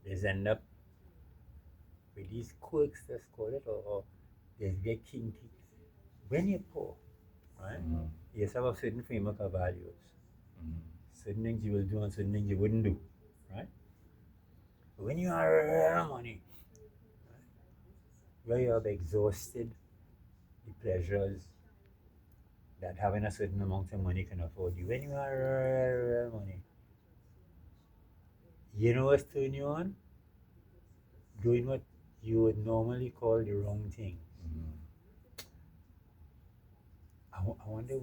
They end up with these quirks, let's call it, or they get kinky. When you're poor, right? You have a certain framework of values. Certain things you will do and certain things you wouldn't do, right? But when you are money, right, where you have exhausted the pleasures that having a certain amount of money can afford you, when you are money, you know what's turning you on? Doing what you would normally call the wrong thing. I wonder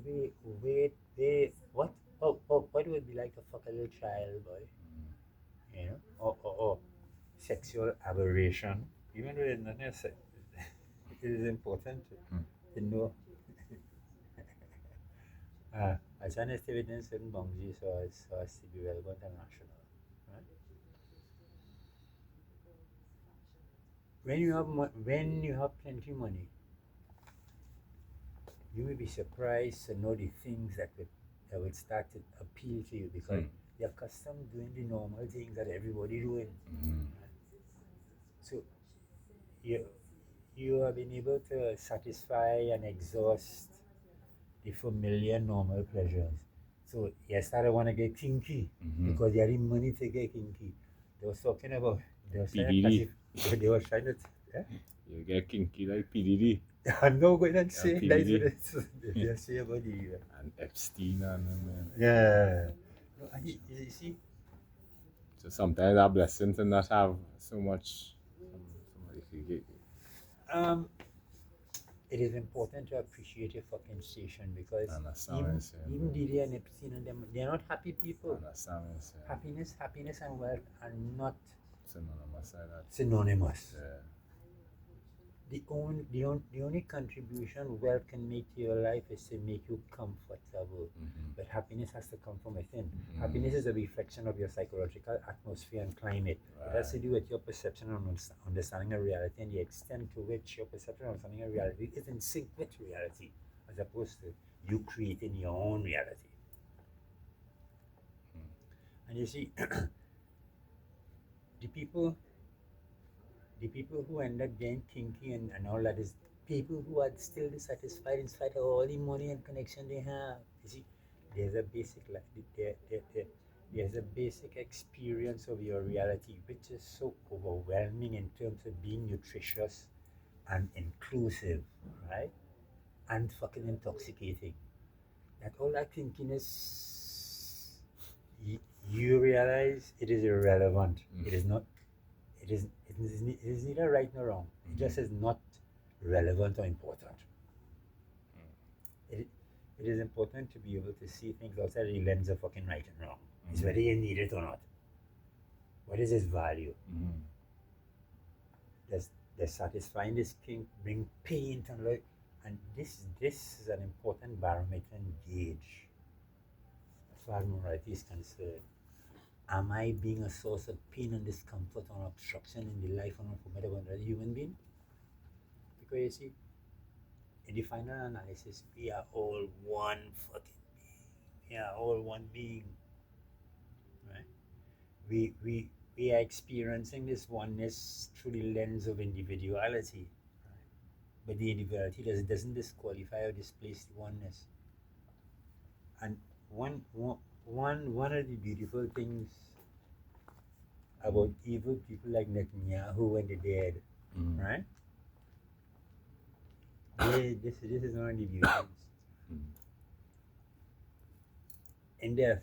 what what would be like to fuck a little child boy, you know, or sexual aberration, even though it's not necessary. It is important to know. As an within certain boundaries so as to be relevant and rational. Right? When you have plenty of money, you may be surprised to know the things that would start to appeal to you because you're accustomed doing the normal things that everybody doing. Right? So you you have been able to satisfy and exhaust the familiar normal pleasures. So you started want to get kinky because you had the money to get kinky. They was talking about they was trying to PDD. they was trying to You get kinky like PDD I'm not going to say PDD. that's what they say about the and Epstein and yeah. No, and you see, so sometimes a blessing to not have so much. Somebody could get um, it is important to appreciate your fucking station because even Didi and Epstein and them, they're not happy people. Happiness and wealth are not synonymous. Yeah. The only contribution wealth can make to your life is to make you comfortable. But happiness has to come from within. Happiness is a reflection of your psychological atmosphere and climate. It has to do with your perception and understanding of reality and the extent to which your perception and understanding of reality is in sync with reality, as opposed to you creating your own reality. And you see, the people the people who end up getting kinky and all that is people who are still dissatisfied in spite of all the money and connection they have. You see, there's a basic there's a basic experience of your reality which is so overwhelming in terms of being nutritious and inclusive, right? And fucking intoxicating. That all that kinkiness, you realize it is irrelevant. It is not it is neither right nor wrong. It just is not relevant or important. It, it is important to be able to see things outside the lens of fucking right and wrong. It's whether you need it or not. What is its value? Does satisfying this kink bring pain to life? And this is an important barometer and gauge as far as morality is concerned. Am I being a source of pain and discomfort or obstruction in the life and unformed of another human being? Because you see, in the final analysis, we are all one fucking being. We are all one being. Right? We are experiencing this oneness through the lens of individuality. Right? But the individuality doesn't disqualify or displace the oneness. And one of the beautiful things about evil people like Netanyahu when they're dead, right? This is one of the beauties. In death,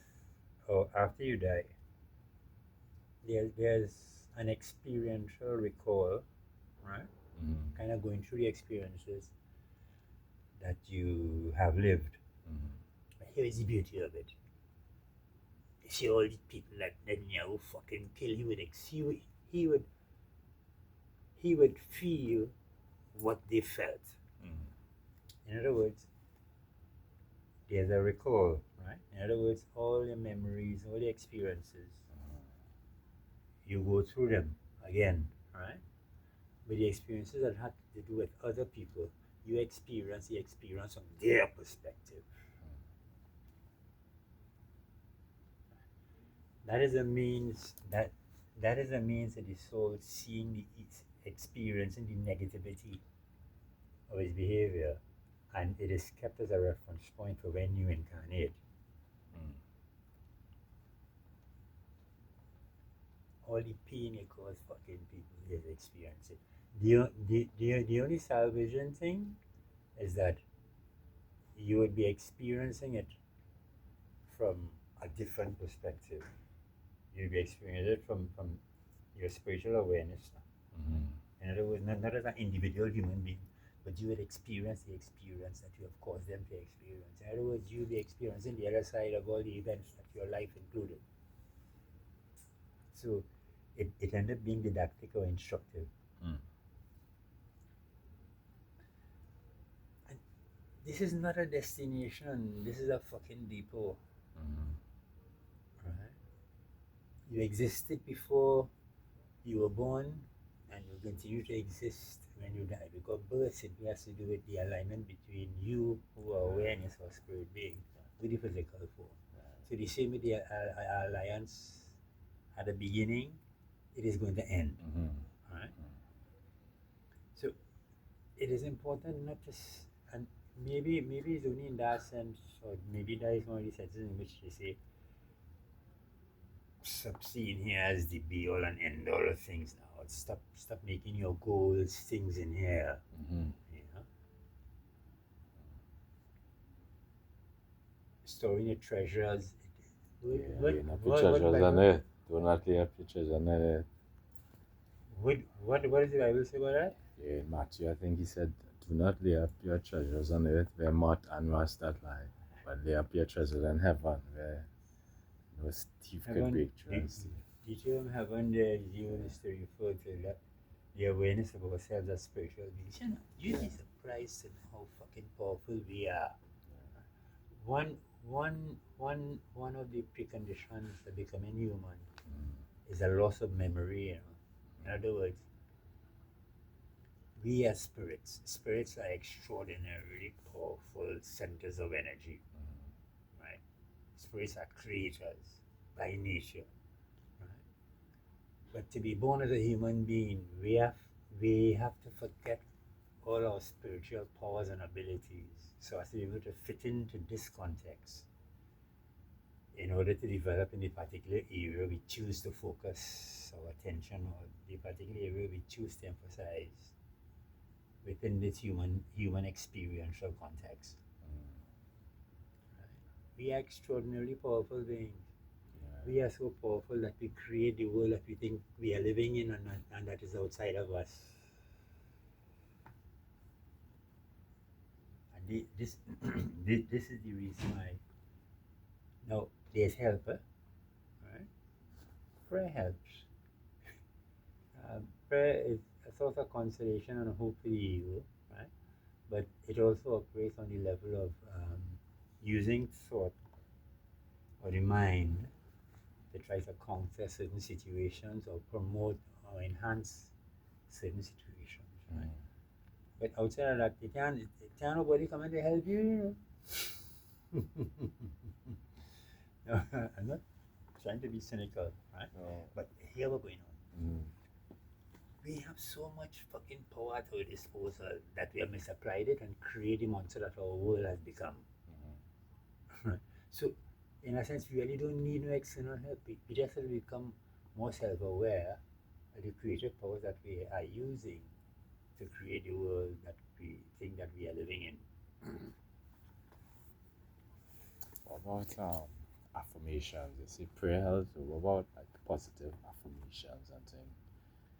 or after you die, there's an experiential recall, right? Kind of going through the experiences that you have lived. But here is the beauty of it. You see all these people like Netanyahu fucking kill you with he would feel what they felt. In other words, there's a recall, right? In other words, all your memories, all the experiences, you go through them again, right? But the experiences that had to do with other people, you experience the experience from their perspective. That is a means that is a means of the soul seeing experiencing the negativity of his behavior, and it is kept as a reference point for when you incarnate. Mm. All the pain you cause fucking people is experiencing. The only salvation thing is that you would be experiencing it from a different perspective. You'll be experiencing it from your spiritual awareness. Mm-hmm. In other words, not as an individual human being, but you would experience the experience that you have caused them to experience. In other words, you'll be experiencing the other side of all the events that your life included. So it ended up being didactic or instructive. Mm. And this is not a destination, this is a fucking depot. Mm-hmm. Right? You existed before you were born, and you continue to exist when you die, because birth simply has to do with the alignment between you, who are awareness or spirit being, with the physical form. So the same with the alliance at the beginning, it is going to end. Mm-hmm. Right? So it is important not to, and maybe it's only in that sense, or maybe that is one of the senses in which they say, stop seeing here as the be all and end all of things now. Stop making your goals things in here. Mm-hmm. You know? Storing your treasures. Laying up your treasures on earth. Do not lay up your treasures on earth. What does the Bible say about that? Yeah, in Matthew, I think he said, do not lay up your treasures on earth where moth and rust that lie, but lay up your treasures in heaven where no thief could Heaven, break through and steal. the term heaven there is used to refer to that, the awareness of ourselves as spiritual beings. You know, you'd be surprised at how fucking powerful we are. One, one of the preconditions of becoming human is a loss of memory. You know? In other words, we are spirits. Spirits are extraordinarily powerful centers of energy. Right? Spirits are creators by nature. Right? But to be born as a human being, we have to forget all our spiritual powers and abilities so as to be able to fit into this context in order to develop in the particular area we choose to focus our attention, or the particular area we choose to emphasize within this human experiential context. Right? We are extraordinarily powerful beings. We are so powerful that we create the world that we think we are living in, and that is outside of us. And this, this is the reason why. Now, there's help, right? Prayer helps. Prayer is a source of consolation and hope for the ego, right? But it also operates on the level of using thought or the mind to try to counter certain situations or promote or enhance certain situations, right? But outside of that, it can't nobody come in to help you. No, I'm not trying to be cynical, right? No. But here we're going on. Mm. We have so much fucking power at our disposal that we have misapplied it and created the monster that our world has become. Mm-hmm. So, in a sense, we really don't need no external help. We just have to become more self-aware of the creative powers that we are using to create the world that we think that we are living in. What about affirmations? You see, prayer helps. What about like positive affirmations and things?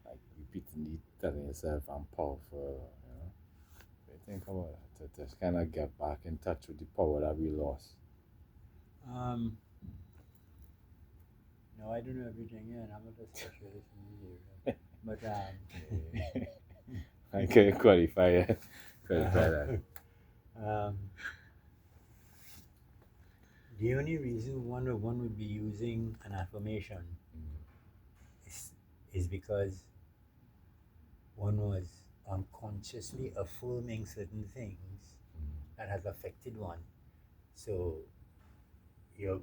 Like repeatedly telling yourself, I'm powerful, you know? What do you think about that? To just kind of get back in touch with the power that we lost. Um, no, I don't know everything, yeah, and I'm not a specialist in this area. But I can qualify that. um, the only reason one would be using an affirmation is because one was unconsciously affirming certain things that has affected one. So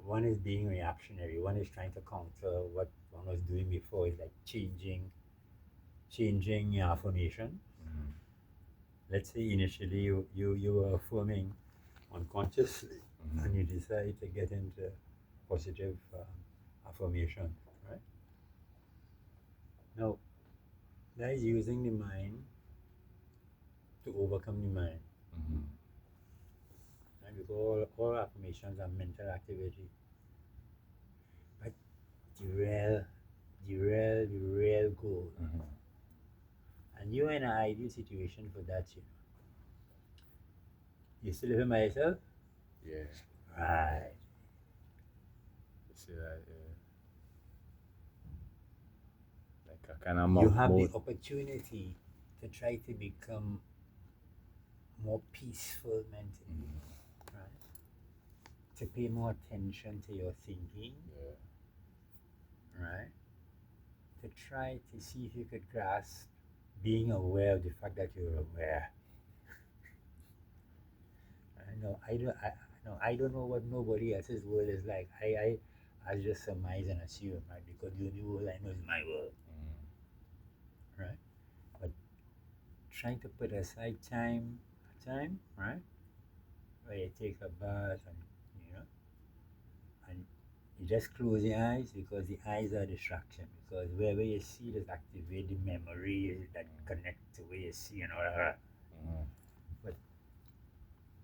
one is being reactionary, one is trying to counter what one was doing before is like changing your affirmation. Mhm. Let's say initially you were affirming unconsciously, Mhm. and you decide to get into positive affirmation, right? Now, that is using the mind to overcome the mind. Mhm. And because all affirmations are mental activity. But the real goal, Mhm. and you're in an ideal situation for that, you know. You still living by yourself? Yeah. Right. You see that? Yeah. Like a kind of You monk have the mode. opportunity to try to become more peaceful mentally, Mhm. right? To pay more attention to your thinking, Yeah. right? To try to see if you could grasp being aware of the fact that you're aware. I know I don't I no I don't know what nobody else's world is like. I just surmise and assume, right? Because the only world I know is my world, Mhm. right? But trying to put aside time, right? Where you take a bath and you know and you just close your eyes because the eyes are distraction. Because wherever you see that activate the memory that connect to where you see and all that. Mhm. But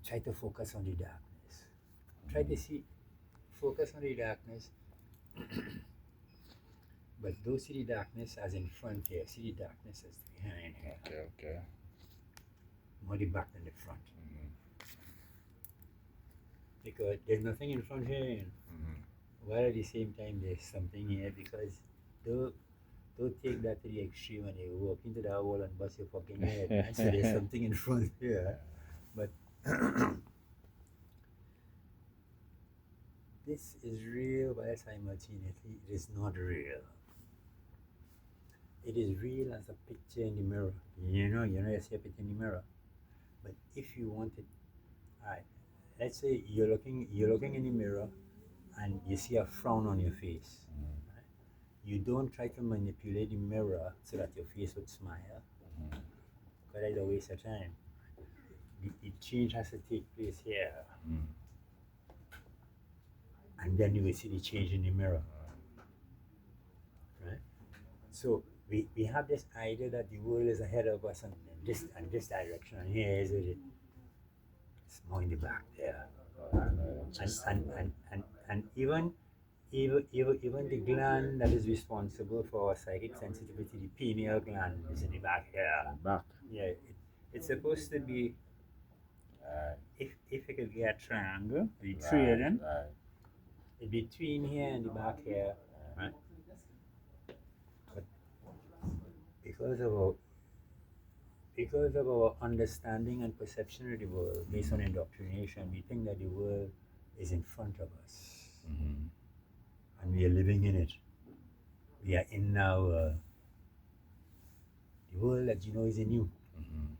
try to focus on the darkness. Try to Mhm. see focus on the darkness. But don't see the darkness as in front here. See the darkness as behind here. Okay. Okay. More the back than the front. Mhm. Because there's nothing in front here. Mhm. While at the same time there's something here because don't don't take that to the extreme and you walk into that wall and bust your fucking head, man. So there's something in front here. But this is real, but simultaneously it is not real. It is real as a picture in the mirror. You see a picture in the mirror. But if you want it, alright, let's say you're looking in the mirror and you see a frown on your face. Mhm. Right? You don't try to manipulate the mirror so that your face would smile, Mhm. because that's a waste of time. The change has to take place here, Mhm. and then you will see the change in the mirror, right? So we have this idea that the world is ahead of us and this direction, and here is it. It's more in the back there. and Just and, and, and, and even the gland that is responsible for our psychic sensitivity, the pineal gland, is in the back here. back. Yeah, it's supposed to be, Right. if you could get a triangle, the three of Right. them, Right. between here and the back here, right? But because of our because of our understanding and perception of the world based on indoctrination, we think that the world is in front of us Mhm. and we are living in it. We are in now. The world that you know is in you, Mhm.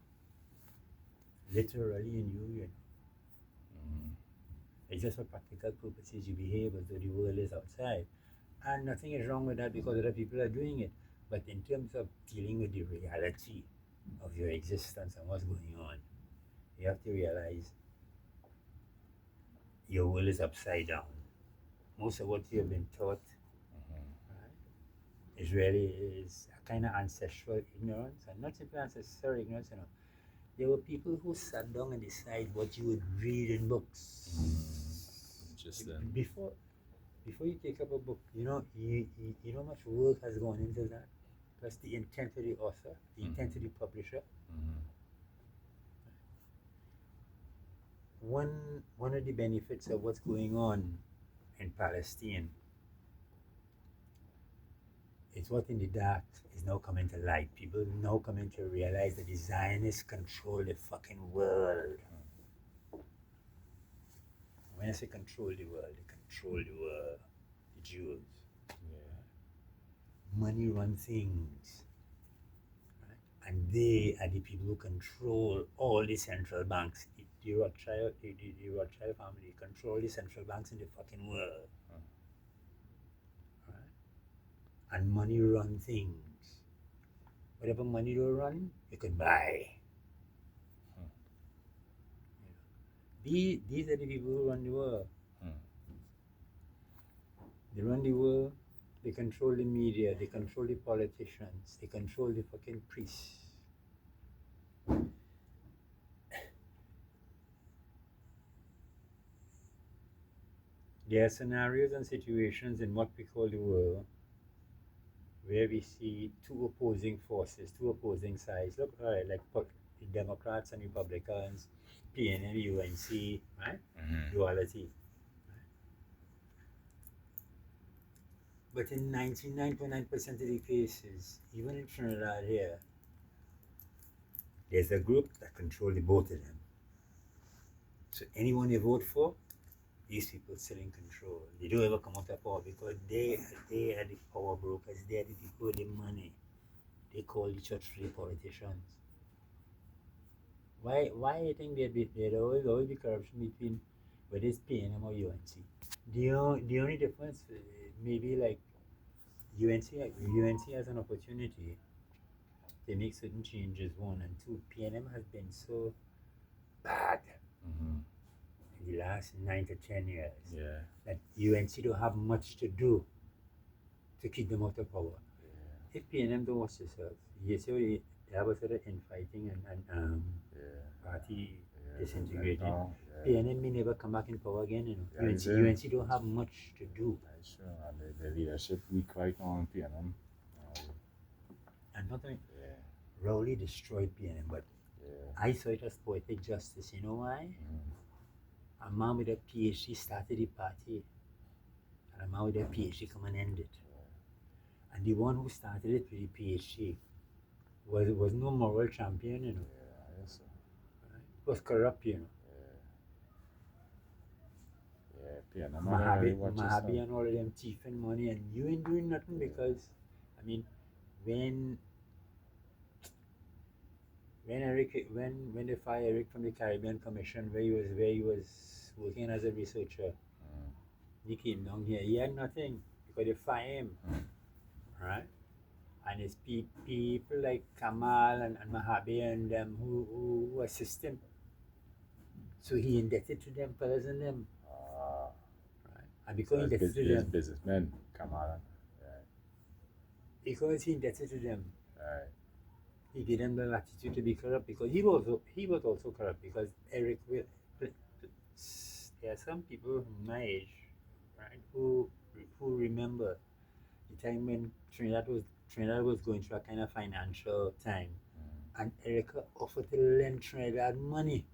literally in you. Mhm. It's just for practical purposes you behave as though the world is outside. And nothing is wrong with that because other people are doing it. But in terms of dealing with the reality of your existence and what's going on, you have to realize your world is upside down. Most of what you have been taught, Mhm. right, is a kind of ancestral ignorance, and not simply ancestral ignorance. There were people who sat down and decided what you would read in books. Interesting. Before you take up a book, you know how much work has gone into that. Plus the intent of the author, the intent of the publisher. Mhm. One of the benefits of what's going on in Palestine is what in the dark is now coming to light. People now coming to realize that the Zionists control the fucking world. When I say control the world, they control the world. The Jews. Yeah. Money run things. Right? And they are the people who control all the central banks. The Rothschild family control the central banks in the fucking world. Right? and money run things. Whatever money don't run, you can buy. Hmm. These are the people who run the world. Hmm. They run the world, they control the media, they control the politicians, they control the fucking priests. There are scenarios and situations in what we call the world where we see two opposing forces, two opposing sides. Look, right, like the Democrats and Republicans, PNM, UNC, right? Mm-hmm. Duality. But in 99.9% of the cases, even in Trinidad here, there's a group that control the both of them. So anyone they vote for, these people still in control. They don't ever come out of power because they are the power brokers, they are the people with the money. They call the church free politicians. Why I think there'd always be corruption between whether it's PNM or UNC. The only difference maybe like UNC has an opportunity to make certain changes, one, and two, PNM has been so bad Mm-hmm. in the last 9 to 10 years Yeah. that UNC don't have much to do to keep them out of power. Yeah. If PNM don't watch themselves, you see they have a sort of infighting and Yeah. party Yeah. disintegrating. No, yeah. PNM may never come back in power again, you know. Yeah, UNC, yeah. UNC don't have much to do. That's true. And the leadership weak right now in PNM. And not only Yeah. Rowley destroyed PNM, but Yeah. I saw it as poetic justice. You know why? Mm-hmm. A man with a PhD started the party, and a man with a PhD come and end it. And the one who started it with a PhD was no moral champion, you know. Yeah, I guess so. Right? Was corrupt, you know. Yeah. Yeah, PNM, I don't really watch this Mahabi stuff. and all of them thieving money, and you ain't doing nothing because, I mean, when when they fired Eric from the Caribbean Commission, where he was working as a researcher, he came down here. He had nothing because they fired him, right? And it's people like Kamal and Mahabi and them who assist him. So he indebted to them, fellas and them, right? And because he indebted to them, Businessmen, Kamal. Yeah. because he indebted to them, Right. he gave them the latitude to be corrupt because he was also corrupt because Eric will. There are some people my age, right, who remember the time when Trinidad was going through a kind of financial time, and Erica offered to lend Trinidad money,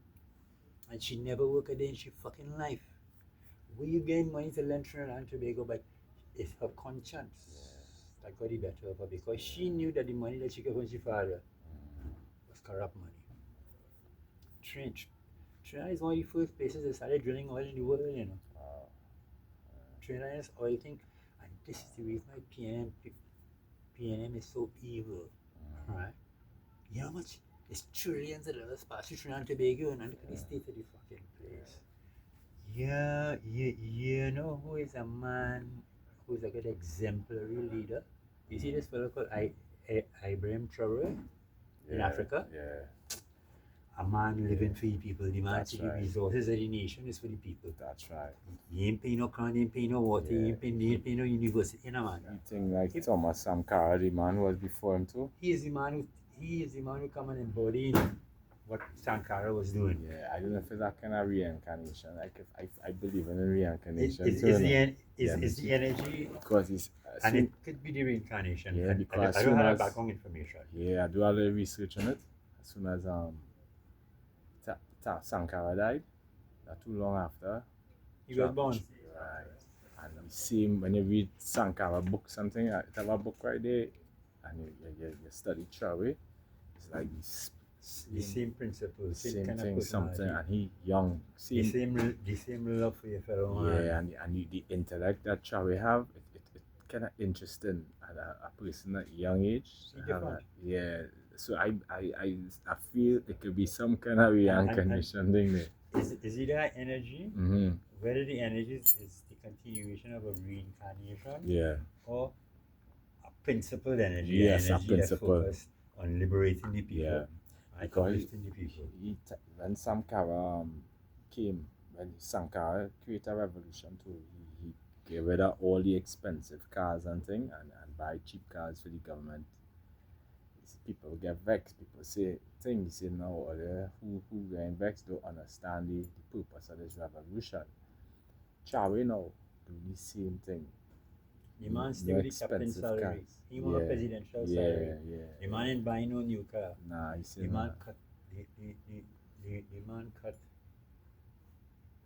and she never worked a day in she fucking life. Where you getting money to lend Trinidad and Tobago, but it's her conscience that got the better of her because she knew that the money that she got from her father was corrupt money. Trinidad is one of the first places that started drilling oil in the world, you know. Trinidad is oil thing, and this is the reason why PNM is so evil, right? You know how much? It's trillions of dollars passed through Trinidad and Tobago, and look at the state of the fucking place. Yeah, you know who is a man who's a good exemplary leader? You see this fellow called Ibrahim Traore in Africa? Yeah. A man living for the people. The man That's see the right. resources of the nation is for the people. That's right. He ain't paying no crown, he ain't paying no water, he ain't paying no university, you know, man. You think like Thomas Sankara, the man who was before him too? He is the man who come and embody what Sankara was doing. Yeah, I don't know if it's that kind of reincarnation. Like if I believe in reincarnation. Is the energy because it's and it could be the reincarnation. Yeah, because I don't have background information. Yeah, I do a lot of research on it. As soon as Sankara died, not too long after, He was born. Right. And you see him when you read Sankara book something, I have a book right there, and you study Traore, it's like the same principles, same kind thing, of something, and he young. The same love for your fellow man. Yeah, and the intellect that Traore have, it kind of interesting at a person at young age. Yeah, so I feel it could be some kind of reincarnation thing there. Is it that energy? Mm-hmm. Whether the energy is the continuation of a reincarnation, Yeah, or a principled energy, Yes, a energy that principle. focused on liberating the people Yeah, and because uplifting the people. when Sankara came, when Sankara created a revolution too, he get rid of all the expensive cars and thing and buy cheap cars for the government. People get vexed. People say things, or who get vexed don't understand the purpose of this revolution. Chawi now do the same thing. The man stay No with the captain expensive salary. cars. He want a presidential salary. The man ain't buying no new car. Nah, you see, The man nah. cut the man cut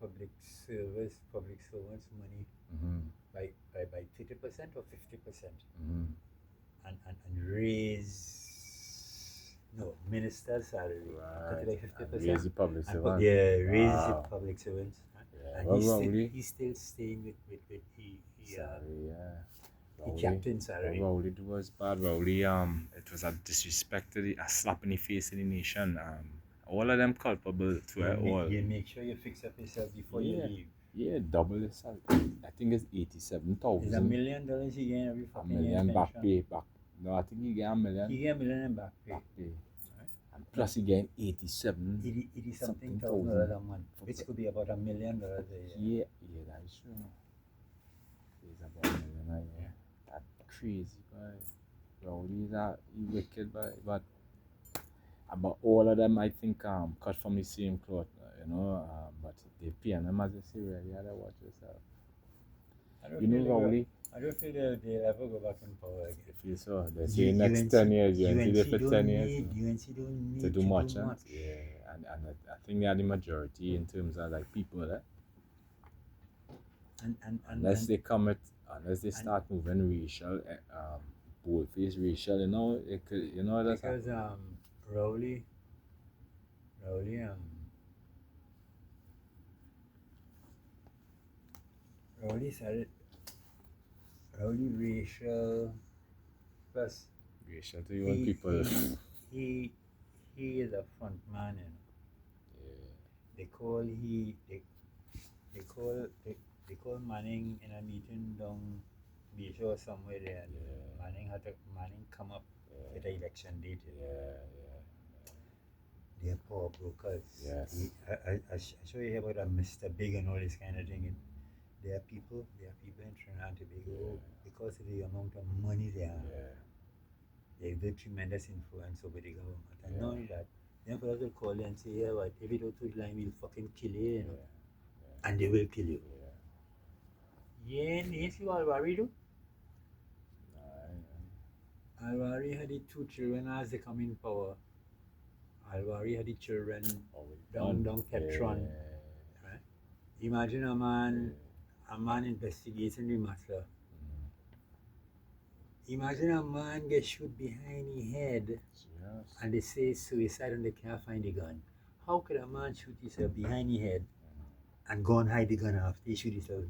public servants money Mm-hmm. by 30% or 50%, Mm-hmm. and raise no minister's salary cut it Right. by And 50%, raise the public and servant. raise the Wow. public servants, Yeah. and Well, Rowley. he's still staying with Sorry, yeah. the Rowley. captain What salary. Rowley do was bad. Rowley, it was a disrespect to a slap in the face of the nation. All of them culpable to it all. You make sure you fix up yourself before you Yeah. leave. Yeah, double the salary. I think it's It's $87,000. $1 million you get every A fucking year million in back pension. pay back. No, I think he get $1 million You get $1 million in back pay. back pay. Right? And plus he getting 87 80 something something thousand thousand. a month, which could be about $1 million a year. Yeah, that is true. It's about $1 million a year. That's crazy, boy. Rowley's he wicked, boy. But about all of them, I think cut from the same cloth, but they paying them as a serial. You gotta watch yourself. Rowley. I don't feel they'll ever go back in power again. I feel so. They say next 10 years, UNC there for 10 years. UNC don't need To do much. do much. Yeah, and I think they are the majority in terms of like people. Unless they start moving racial, boldface racial, it could, that's Because Rowley started racial plus racial to your own people. he is a front man, Yeah. They call Manning in a meeting down beach or somewhere there. Yeah. Manning come up with the election date. Yeah. They're poor brokers. Yes. I show you about a Mr. Big and all this kind of thing. There are people in Trinidad and Tobago, because of the amount of money they have. They have a tremendous influence over the government. And not only that, then for us to call you and say, yeah, what, if you don't do the line, we'll fucking kill you, And they will kill you. You see what Alwari do? Alwari had the 2 children as they come in power. Alwari had the children down Petron. Right? Imagine a man investigating the matter. Imagine a man get shot behind the head and they say suicide and they can't find the gun. How could a man shoot himself behind the head and go and hide the gun after he shoot himself?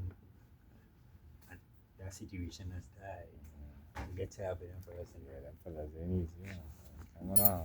And that situation has died. We get tired of them fellas. Yeah, them fellas ain't easy. Come on.